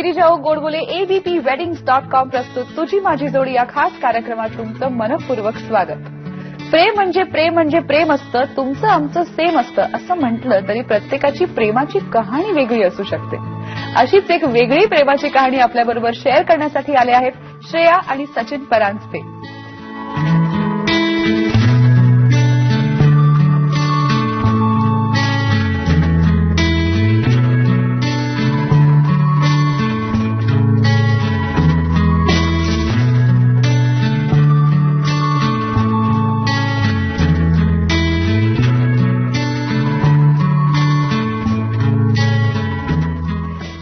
गिरिजाओ Godbole abpweddings.com प्रस्तुत तुझी माझी जोडी या खास कार्यक्रमात तुमचं मनपूर्वक स्वागत. प्रेम म्हणजे प्रेम असतं, तुमचं आमचं सेम असतं असं म्हटलं तरी प्रत्येकाची प्रेमाची कहाणी वेगळी असू शकते. अशीच एक वेगळी प्रेमाची कहाणी आपल्याबरोबर शेअर करण्यासाठी आले आहेत श्रेया आणि सचिन परांजपे.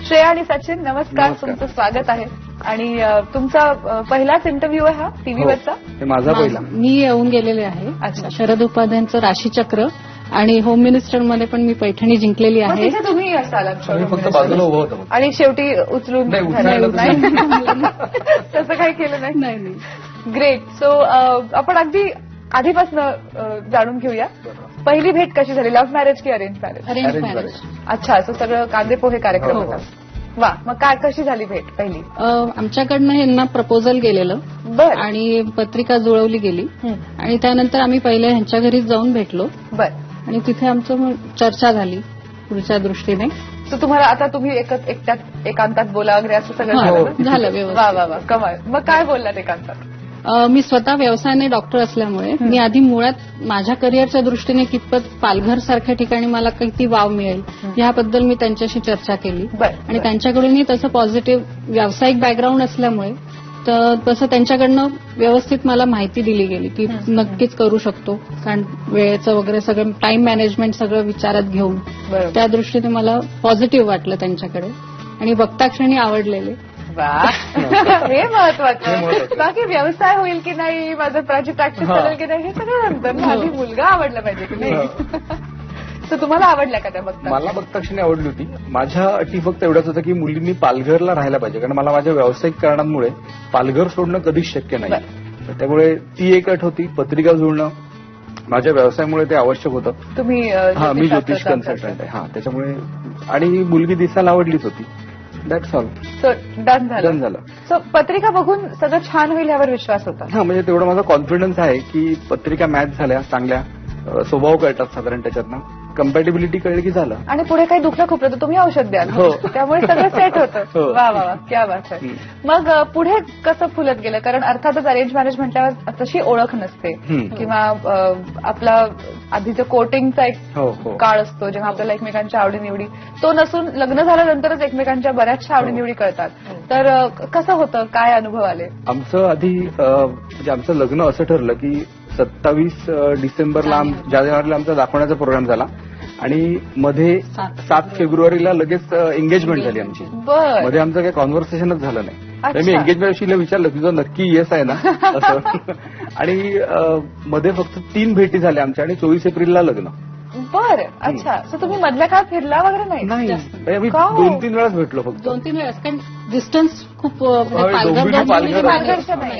श्रेया आणि सचिन नमस्कार, तुमचं स्वागत आहे. आणि तुमचा पहिलाच इंटरव्ह्यू आहे हा टीव्हीवरचा? माझा पहिला. मी येऊन गेलेले आहे. अच्छा. शरद उपाध्यायांचं राशीचक्र आणि होम मिनिस्टर मध्ये पण मी पैठणी जिंकलेली मग आहे. तिथे तुम्ही असाल फक्त बाजूला उभं होतं आणि शेवटी उचलून नाही, उचलायला नाही तसं काही केलं नाही. नाही. ग्रेट. सो आपण अगदी आधीपासून जाणून घेऊया. पहिली भेट कशी झाली? लव्ह मॅरेज की अरेंज मॅरेज? Arrange marriage. अच्छा, असं सगळं कांदे पोहे कार्यक्रम हो. होता. वा, मग काय कशी झाली भेट पहिली? आमच्याकडनं ह्यांना प्रपोजल गेलेलं बर आणि पत्रिका जुळवली गेली आणि त्यानंतर आम्ही पहिले ह्यांच्या घरी जाऊन भेटलो बर. आणि तिथे आमचं चर्चा झाली पुढच्या दृष्टीने. तर तुम्हाला आता तुम्ही एकट्यात एकांतात बोला वगैरे असं सगळं हो, झालं ना? झालं वा व्यवस्थित. वा वा, कमाल. मग काय बोललात एकांतात? मी स्वतः व्यवसायाने डॉक्टर असल्यामुळे मी आधी मुळात माझ्या करिअरच्या दृष्टीने कितपत पालघर सारख्या ठिकाणी मला किती वाव मिळेल याबद्दल मी त्यांच्याशी चर्चा केली. आणि त्यांच्याकडूनही तसं पॉझिटिव्ह व्यावसायिक बॅकग्राऊंड असल्यामुळे तर तसं त्यांच्याकडनं व्यवस्थित मला माहिती दिली गेली की नक्कीच करू शकतो, कारण वेळेचं वगैरे सगळं टाइम मॅनेजमेंट सगळं विचारात घेऊन त्या दृष्टीने मला पॉझिटिव्ह वाटलं त्यांच्याकडे आणि बघता क्षणी आवडलेले. हे महत्वाचं. बाकी व्यवसाय होईल की नाही, माझं प्राची प्रॅक्टिस करेल की नाही, हे सगळं नंतर. माझी मुलगा आवडला पाहिजे की नाही. तर तुम्हाला आवडल्या का त्या बघता? मला बघता क्षणी आवडली होती. माझ्या अटी फक्त एवढ्याच होतं की मुलींनी पालघरला राहायला पाहिजे, कारण मला माझ्या व्यावसायिक कारणांमुळे पालघर सोडणं कधीच शक्य नाही. त्यामुळे ती एक अट होती. पत्रिका जुळणं माझ्या व्यवसायामुळे ते आवश्यक होतं. तुम्ही? मी ज्योतिष कन्सल्टंट आहे. त्याच्यामुळे आणि मुलगी दिसायला आवडलीच होती. That's all. सो डन झालं. सो पत्रिका बघून सगळं छान होईल यावर विश्वास होता? म्हणजे तेवढा माझा कॉन्फिडन्स आहे की पत्रिका मॅच झाल्या, चांगल्या स्वभाव कळतात साधारण, त्याच्यातनं कम्पॅटेबिलिटी कळली की झालं. आणि पुढे काही दुखलं खुपलं तर तुम्ही औषध द्याल. हो. त्यामुळे सगळं सेट होतं. वा वा वा, क्या बात आहे. मग पुढे कसं फुलत गेलं? कारण अर्थातच अरेंज मॅरेज म्हटल्यावर तशी ओळख नसते किंवा आपला आधीचं कोर्टिंगचा एक काळ असतो जेव्हा आपल्याला एकमेकांच्या आवडीनिवडी, तो नसून लग्न झाल्यानंतरच एकमेकांच्या बऱ्याचशा आवडीनिवडी कळतात. तर कसं होतं, काय अनुभव आले? आमचं आधी म्हणजे आमचं लग्न असं ठरलं की 27 डिसेंबरला जानेवारीला आमचा दाखवण्याचा प्रोग्राम झाला आणि मध्ये 7 फेब्रुवारीला लगेच एंगेजमेंट झाली आमची. मध्ये आमचं काही कॉन्व्हर्सेशनच झालं नाही. तर मी एंगेजमेंटशी विचारलं तुझं नक्की येस आहे ना असं. आणि मध्ये फक्त 3 भेटी झाल्या आमच्या आणि 24 एप्रिलला लग्न. बर. अच्छा. सो तुम्ही मधल्या काळात फिरला वगैरे नाही? आम्ही 2-3 वेळाच भेटलो फक्त. 2-3 वेळाच, कारण डिस्टन्स खूप.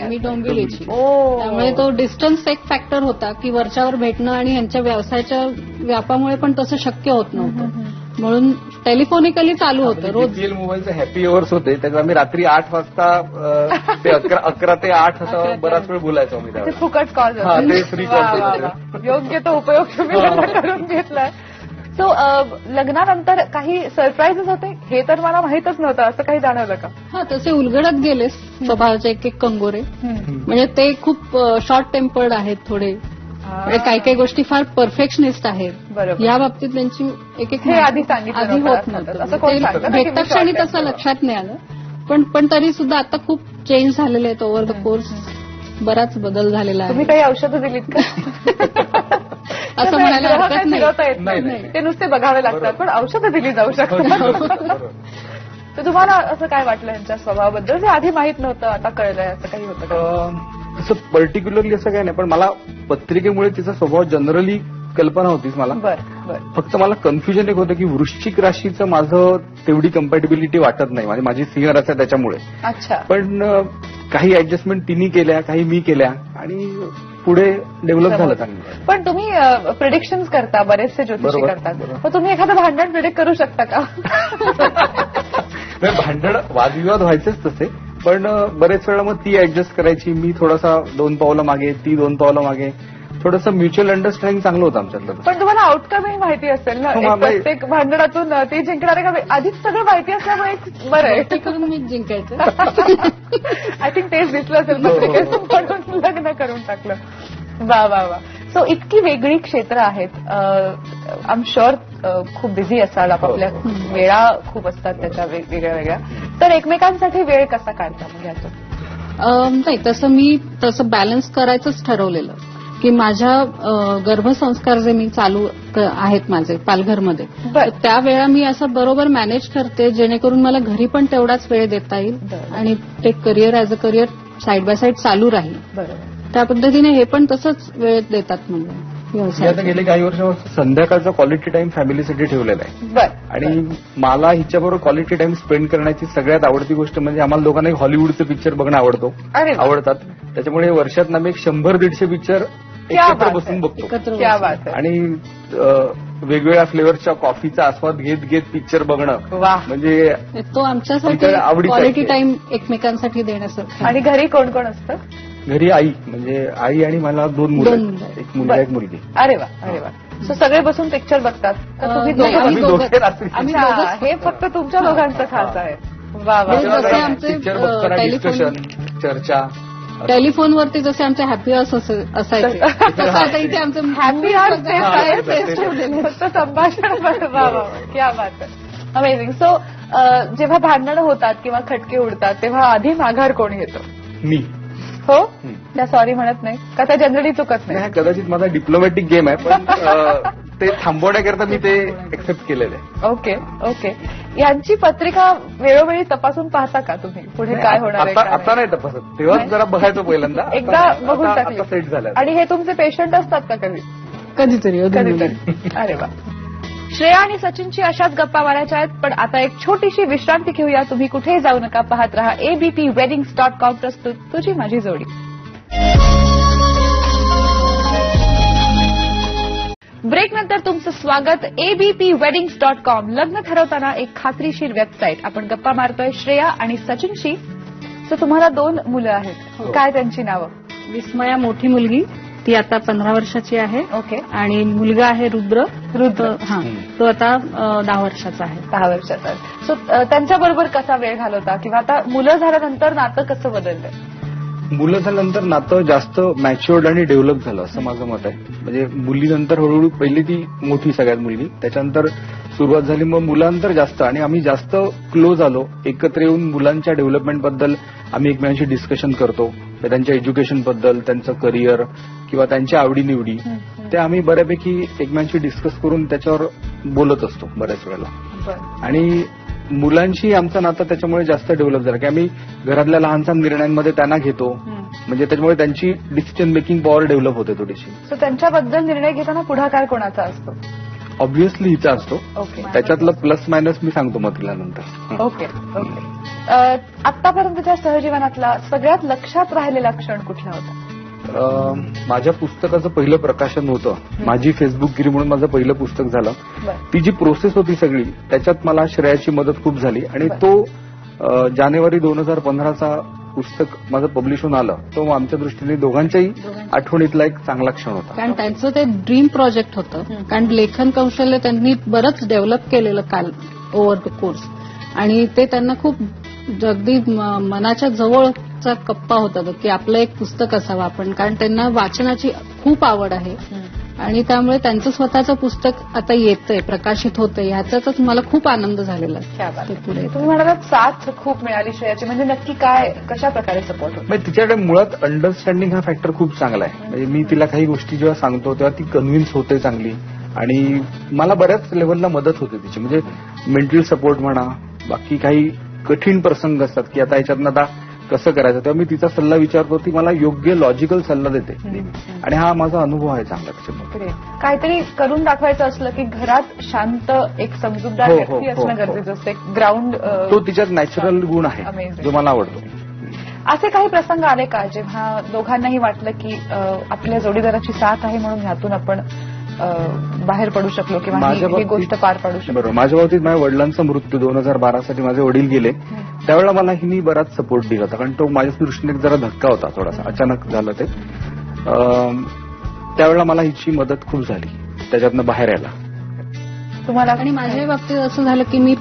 मी डोंबिवलीची, त्यामुळे तो डिस्टन्स एक फॅक्टर होता की वरच्यावर भेटणं आणि यांच्या व्यवसायाच्या व्यापामुळे पण तसं शक्य होत नव्हतं. म्हणून टेलिफोनिकली चालू होतं रोज. मोबाईलचे हॅपी अवर्स होते, त्याचा आम्ही रात्री 8 वाजता ते 11 ते 8 असा बराच वेळ बोलायचो आम्ही. फुकट कॉल, ते फ्री कॉल. योग्य तो उपयोग तुम्ही करून घेतलाय. सो लग्नानंतर काही सरप्राईजेस होते? हे तर मला माहितच नव्हतं, असं काही जाणवलं का? हा, तसे उलगडत गेले स्वभावाचे एक कंगोरे. म्हणजे ते खूप शॉर्ट टेम्पर्ड आहेत थोडे, काही काही गोष्टी फार परफेक्शनिस्ट आहेत. या बाबतीत त्यांची एक आधी होत नव्हतं. भेटता क्षणी तसं लक्षात नाही आलं, पण तरी सुद्धा आता खूप चेंज झालेले आहेत. ओव्हर द कोर्स बराच बदल झालेला आहे. तुम्ही काही औषधं दिलीत का? असं म्हणायला हरकत नाही. ते नुसते बघावे लागतात, पण औषधं दिली जाऊ शकतात. तर तुम्हाला असं काय वाटलं यांच्या स्वभावाबद्दल जे आधी माहित नव्हतं, आता कळलंय, असं काही होतं? तसं पर्टिक्युलरली असं काही नाही, पण मला पत्रिकेमुळे तिचा स्वभाव जनरली कल्पना होतीच मला. फक्त मला कन्फ्युजन एक होतं की वृश्चिक राशीचं माझं तेवढी कम्पॅटेबिलिटी वाटत नाही. माझी सिंह राशी त्याच्यामुळे. अच्छा. पण काही ऍडजस्टमेंट तिने केल्या, काही मी केल्या आणि पुढे डेव्हलप झालं चांगलं. पण तुम्ही प्रिडिक्शन्स करता, बरेचसे ज्योतिषी करतात, पण तुम्ही एखादं भांडण प्रिडिक्ट करू शकता का? भांडण वादविवाद व्हायचेच तसे, पण बरेच वेळा मग ती ऍडजस्ट करायची. मी थोडासा 2 पावलं मागे, ती 2 पावलं मागे. थोडंसं म्युच्युअल अंडरस्टँडिंग चांगलं होतं आमच्यातलं. पण तुम्हाला आउटकमही माहिती असेल ना, प्रत्येक भांडणातून ते जिंकणारे का आधीच सगळं माहिती असल्यामुळे बरं आहे करून मीच जिंकायचं. आय थिंक तेच दिसलं असेल पत्रिकेत, म्हणून लग्न करून टाकलं. वा वा वा. सो इतकी वेगळी क्षेत्र आहेत. आय एम शुअर खूप बिझी असाल, आपापल्या वेळा खूप असतात त्याच्या वेगळ्या वेगळ्या. तर एकमेकांसाठी वेळ कसा काढता मग याचं? नाही, तसं बॅलन्स करायचंच ठरवलेलं की माझ्या गर्भसंस्कार जे मी चालू आहेत माझे पालघरमध्ये, त्या वेळा मी असं बरोबर मॅनेज करते जेणेकरून मला घरी पण तेवढाच वेळ देता येईल आणि ते career as a career side by side चालू राहील. त्या पद्धतीने हे पण तसंच वेळ देतात. म्हणजे आता गेले काही वर्षापासून संध्याकाळचा क्वालिटी टाइम फॅमिलीसाठी ठेवलेला आहे. आणि मला हिच्याबरोबर क्वालिटी टाइम स्पेंड करण्याची सगळ्यात आवडती गोष्ट म्हणजे आम्हाला दोघांना हॉलिवूडचे पिक्चर बघणं आवडतात. त्याच्यामुळे वर्षात आम्ही 100-150 पिक्चर एकत्र बसून बघतो. आणि वेगवेगळ्या फ्लेवरच्या कॉफीचा आस्वाद घेत घेत पिक्चर बघणं म्हणजे तो आमच्यासाठी क्वालिटी टाइम एकमेकांसाठी देण्यासारखं. आणि घरी कोण कोण असतं? घरी आई, म्हणजे आई आणि मला 2 मुलं, एक मुलगा एक मुलगी. अरे वा अरे वा. सो सगळे बसून पिक्चर बघतात का तुम्ही? हे फक्त तुमच्या दोघांचं खास आहे. वा वा. जसे आमचे डिस्कशन, चर्चा टेलिफोनवरती जसे आमचे हॅपी अवर्स असायचे तसं इथे आमचं हॅपी अवर्स संभाषण. वा वा, क्या बात आहे. अमेझिंग. सो जेव्हा भांडणं होतात किंवा खटके उडतात तेव्हा आधी माघार कोण घेतो? मी. हो, त्या सॉरी म्हणत नाही का? त्या जनरली चुकत नाही. कदाचित माझा डिप्लोमॅटिक गेम आहे, पण ते थांबवण्याकरता मी ते एक्सेप्ट केलेलं आहे. Okay okay. यांची पत्रिका वेळोवेळी तपासून पाहता का तुम्ही? पुढे काय होणार आहे? आता नाही तपासत, तेव्हाच जरा बघायचं पहिल्यांदा. एकदा बघून टाकलं सेट झालं. आणि हे तुमचे पेशंट असतात का कधी? कधीतरी. अरे वा. श्रेया आणि सचिनची अशाच गप्पा मारायच्या आहेत, पण आता एक छोटीशी विश्रांती घेऊया. तुम्ही कुठेही जाऊ नका, पाहत रहा abpweddings.com प्रस्तुत तुझी माझी जोडी. ब्रेक नंतर तुमचं स्वागत. abpweddings.com लग्न ठरवताना एक खात्रीशीर वेबसाईट. आपण गप्पा मारतोय श्रेया आणि सचिनशी. सो तुम्हाला 2 मुलं आहेत, काय त्यांची नावं? विस्मया मोठी मुलगी, ती आता 15 वर्षाची आहे. ओके. आणि मुलगा आहे रुद्र. हा, तो आता 10 वर्षाचा आहे. 10 वर्षाचा. सो त्यांच्याबरोबर कसा वेळ घालवता, किंवा आता मुलं झाल्यानंतर नातं कसं बदललंय? मुलं झाल्यानंतर नातं जास्त मॅच्युअर्ड आणि डेव्हलप झालं असं माझं मत आहे. म्हणजे मुलीनंतर हळूहळू पहिली ती मोठी सगळ्यात मुलगी, त्याच्यानंतर सुरुवात झाली मग मुलांतर जास्त, आणि आम्ही जास्त क्लोज आलो. एकत्र येऊन मुलांच्या डेव्हलपमेंटबद्दल आम्ही एकमेकांशी डिस्कशन करतो. त्यांच्या एज्युकेशन बद्दल, त्यांचं करिअर किंवा त्यांच्या आवडीनिवडी, ते आम्ही बऱ्यापैकी एकमेकांशी डिस्कस करून त्याच्यावर बोलत असतो बऱ्याच वेळेला. आणि मुलांशी आमचं नातं त्याच्यामुळे जास्त डेव्हलप झालं की आम्ही घरातल्या लहानशा निर्णयांमध्ये त्यांना घेतो. म्हणजे त्याच्यामुळे त्यांची डिसिजन मेकिंग पॉवर डेव्हलप होते थोडीशी. सो त्यांच्याबद्दल निर्णय घेताना पुढाकार कोणाचा असतो? ऑब्व्हियसली हिचा असतो. त्याच्यातलं प्लस मायनस मी सांगतो मग तिला नंतर. Okay okay. आतापर्यंतच्या सहजीवनातला सगळ्यात लक्षात राहिलेला क्षण कुठला होता? माझ्या पुस्तकाचं पहिलं प्रकाशन होतं. माझी फेसबुकगिरी म्हणून माझं पहिलं पुस्तक झालं. ती जी प्रोसेस होती सगळी, त्याच्यात मला श्रेयाची मदत खूप झाली. आणि तो जानेवारी 2015चा पुस्तक माझं पब्लिश होऊन आलं, तो आमच्या दृष्टीने दोघांच्याही आठवणीतला एक चांगला क्षण होता. कारण त्यांचं ते ड्रीम प्रोजेक्ट होतं. कारण लेखन कौशल्य त्यांनी बरंच डेव्हलप केलेलं काल ओव्हर द कोर्स, आणि ते त्यांना खूप अगदी मनाच्या जवळचा कप्पा होता की आपलं एक पुस्तक असावं आपण. कारण त्यांना वाचनाची खूप आवड आहे आणि त्यामुळे त्यांचं स्वतःचं पुस्तक आता येतंय, प्रकाशित होतंय, ह्याचाच मला खूप आनंद झालेला आहे. पुढे तुम्ही म्हणालात साथ खूप मिळाली श्रेयाची, म्हणजे नक्की काय, कशा प्रकारे सपोर्ट होतो? म्हणजे तिच्याकडे मुळात अंडरस्टँडिंग हा फॅक्टर खूप चांगला आहे. म्हणजे मी तिला काही गोष्टी जेव्हा सांगतो तेव्हा ती कन्व्हिन्स होते चांगली, आणि मला बऱ्याच लेव्हलला मदत होते तिची. म्हणजे मेंटल सपोर्ट म्हणा, बाकी काही कठीण प्रसंग असतात की आता ह्याच्यातनं आता कसं करायचं, तेव्हा मी तिचा सल्ला विचारतो, ती मला योग्य लॉजिकल सल्ला देते. आणि हा माझा अनुभव आहे चांगला त्याच्यामध्ये. काहीतरी करून दाखवायचं असलं की घरात शांत एक समजूतदार व्यक्ती असणं गरजेचं असतं, एक ग्राउंड. तो तिच्यात नॅचरल गुण आहे जो मला आवडतो. असे काही प्रसंग आले का जेव्हा दोघांनाही वाटलं की आपल्या जोडीदाराची साथ आहे म्हणून ह्यातून आपण बाहेर पडू शकलो किंवा ही गोष्ट पार पाडू शकलो? बरोबर. माझ्या बाबतीत माझ्या वडिलांचा मृत्यू 2012 साठी माझे वडील गेले, त्यावेळेला मला हिनी बराच सपोर्ट दिला होता, कारण तो माझ्या दृष्टीने जरा धक्का होता, थोडासा अचानक झालं ते. त्यावेळेला मला हिची मदत खूप झाली त्याच्यातनं बाहेर यायला. तुम्हाला? आणि माझ्या बाबतीत असं झालं की मी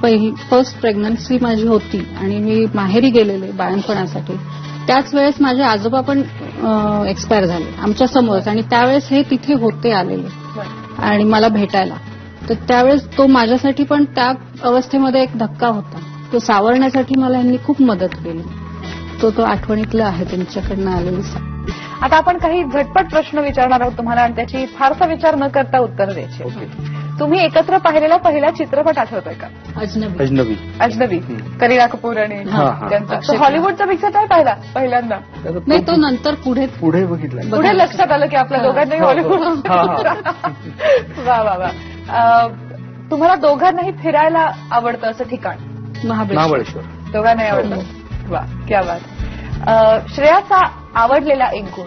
फर्स्ट प्रेग्नन्सी माझी होती आणि मी माहेरी गेलेले बाळणपणासाठी. त्याच वेळेस माझे आजोबा पण एक्सपायर झाले आमच्या समोरच, आणि त्यावेळेस हे तिथे होते आलेले आणि मला भेटायला. तर त्यावेळेस तो माझ्यासाठी पण त्या अवस्थेमध्ये एक धक्का होता. तो सावरण्यासाठी मला यांनी खूप मदत केली. तो आठवणीतलं आहे त्यांच्याकडनं आलेली. आता आपण काही झटपट प्रश्न विचारणार आहोत तुम्हाला आणि त्याची फारसा विचार न करता उत्तर द्यायची. तुम्ही एकत्र पाहिलेला पहिला चित्रपट आठवतोय का? अजनबी. अजनबी, करीना कपूर आणि त्यांचा. हॉलिवूडचा पिक्चर काय पाहिला पहिल्यांदा? नाही, तो नंतर पुढे बघितला. पुढे लक्षात आलं की आपल्या दोघांनाही हॉलिवूड. वा वा वा. तुम्हाला दोघांनाही फिरायला आवडतं असं ठिकाण? महाबळेश्वर. दोघांनाही आवडतं. वा, क्या बात. श्रेयाचा आवडलेला एक गुण?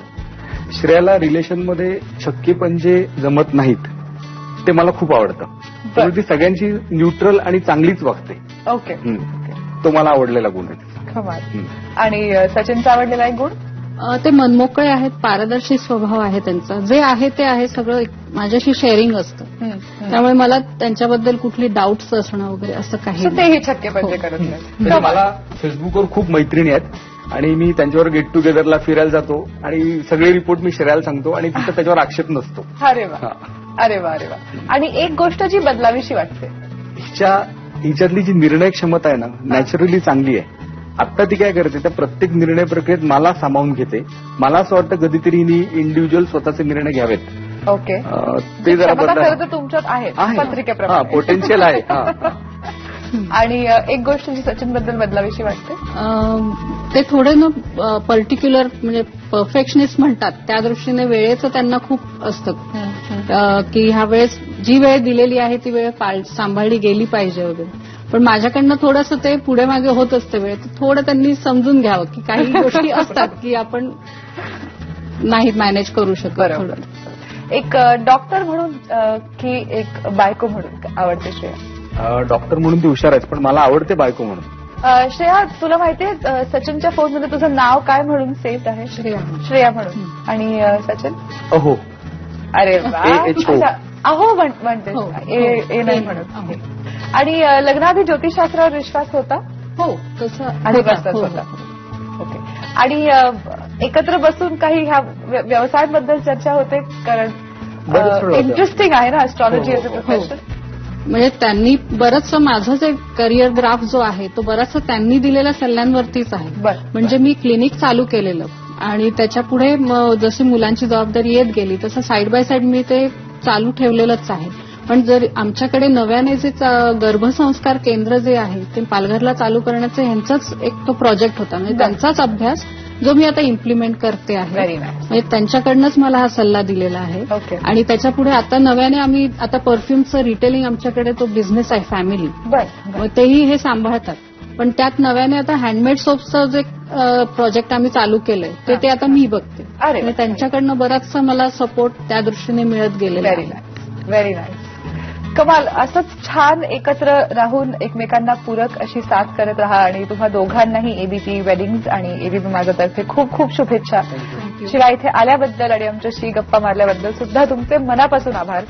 श्रेयाला रिलेशनमध्ये छक्के पंजे जमत नाहीत, ते मला खूप आवडतं. ती सगळ्यांची न्यूट्रल आणि चांगलीच वागते. ओके. तो मला आवडलेला गुण आहे. आणि सचिनचा आवडलेला एक गुण? ते मनमोकळे आहेत, पारदर्शी स्वभाव आहे त्यांचा. जे आहे ते आहे, सगळं माझ्याशी शेअरिंग असतं. त्यामुळे मला त्यांच्याबद्दल कुठली डाऊट्स असणं वगैरे असं काही. तेही छक्के पंजे करत नाही. मला फेसबुकवर खूप मैत्रिणी आहेत आणि मी त्यांच्यावर गेट टुगेदरला फिरायला जातो आणि सगळे रिपोर्ट मी श्रेयाला सांगतो आणि तिथं त्याच्यावर आक्षेप नसतो. अरे वा, अरे वा, अरे वा. आणि एक गोष्ट जी बदलावीशी वाटते? हिच्यातली जी निर्णय क्षमता आहे ना, नॅचरली चांगली आहे. आता ती काय करते, त्या प्रत्येक निर्णय प्रक्रियेत मला सामावून घेते. मला असं वाटतं कधीतरी हिनी इंडिव्हिज्युअल स्वतःचे निर्णय घ्यावेत. ओके. ते जरा खरं तर तुमच्यात आहे, पत्रिकेप्रमाणे पोटेन्शियल आहे. आणि एक गोष्ट जी सचिन बद्दल बदलावीशी वाटते? ते थोडे ना पर्टिक्युलर, म्हणजे परफेक्शनिस्ट म्हणतात, त्या दृष्टीने वेळेचं त्यांना खूप असतं की ह्या वेळेस जी वेळ दिलेली आहे ती वेळ सांभाळली गेली पाहिजे वगैरे. पण माझ्याकडनं थोडंसं ते पुढे मागे होत असते वेळ. थोडं त्यांनी समजून घ्यावं की काही गोष्टी असतात की आपण नाही मॅनेज करू शकत. एक डॉक्टर म्हणून की एक बायको म्हणून आवडते श्रेया? डॉक्टर म्हणून ती हुशार आहे, पण मला आवडते बायको म्हणून. श्रेया, तुला माहितीये सचिनच्या फोनमध्ये तुझं नाव काय म्हणून सेव्ह आहे? श्रेया म्हणून. आणि सचिन? अहो. अरे वा. अहो म्हणते, ए नाही म्हणत. आणि लग्नाआधी ज्योतिषशास्त्रावर विश्वास होता? हो, तसं आधीपासूनच होता. ओके. आणि एकत्र बसून काही ह्या व्यवसायांबद्दल चर्चा होते, कारण इंटरेस्टिंग आहे ना ऍस्ट्रॉलॉजी एज अ प्रोफेशन. म्हणजे त्यांनी बरंचसं माझं जे करिअर ग्राफ जो आहे तो बराचसा त्यांनी दिलेल्या सल्ल्यांवरतीच आहे. म्हणजे मी क्लिनिक चालू केलेलं आणि त्याच्या पुढे जशी मुलांची जबाबदारी येत गेली तसं साईड बाय साईड मी ते चालू ठेवलेलंच आहे. पण जर आमच्याकडे नव्याने जे गर्भसंस्कार केंद्र जे आहे ते पालघरला चालू करण्याचं ह्यांचाच एक तो प्रोजेक्ट होता. म्हणजे त्यांचाच अभ्यास जो मी आता इम्प्लिमेंट करते आहे. म्हणजे त्यांच्याकडनंच मला हा सल्ला दिलेला आहे. आणि त्याच्या पुढे आता नव्याने आम्ही आता परफ्युमचं रिटेलिंग, आमच्याकडे तो बिझनेस आहे फॅमिली, मग तेही हे सांभाळतात. पण त्यात नव्याने आता हँडमेड सोप्सचं जे प्रोजेक्ट आम्ही चालू केलंय ते आता मी बघते. म्हणजे त्यांच्याकडनं बराचसा मला सपोर्ट त्या दृष्टीने मिळत गेलेला आहे. Very nice. कमाल. असंच छान एकत्र राहून एकमेकांना पूरक अशी साथ करत राहा आणि तुम्हा दोघांनाही एबीपी वेडिंग्ज आणि एबीपी माझ्यातर्फे खूप खूप शुभेच्छा. शिवाय इथे आल्याबद्दल आणि आमच्याशी गप्पा मारल्याबद्दल सुद्धा तुमचे मनापासून आभार.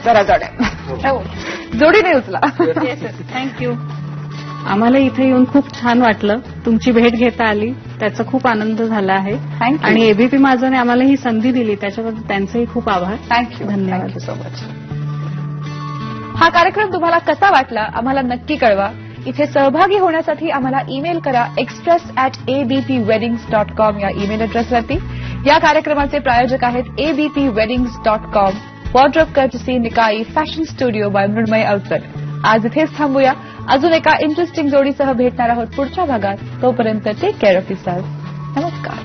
जरा जोडीने उचला. थँक्यू. आम्हाला इथे येऊन खूप छान वाटलं. तुमची भेट घेता आली त्याचा खूप आनंद झाला आहे. आणि एबीपी माझाने आम्हाला ही संधी दिली त्याच्याबद्दल त्यांचेही खूप आभार. थँक्यू. धन्यवाद सो मच. हा कार्यक्रम तुम्हाला कसा वाटला आम्हाला नक्की कळवा. इथे सहभागी होण्यासाठी आम्हाला ईमेल करा express@abpweddings.com या ईमेल अॅड्रेसवरती. या कार्यक्रमाचे प्रायोजक आहेत abpweddings.com. वॉर्डरोब कर्टसी निकाई फॅशन स्टुडिओ बाय मृण्मय अवचट. आज इथेच थांबूया. अजून एका इंटरेस्टिंग जोडीसह भेटणार आहोत पुढच्या भागात. तोपर्यंत टेक केअर ऑफ युअरसेल्फ. नमस्कार.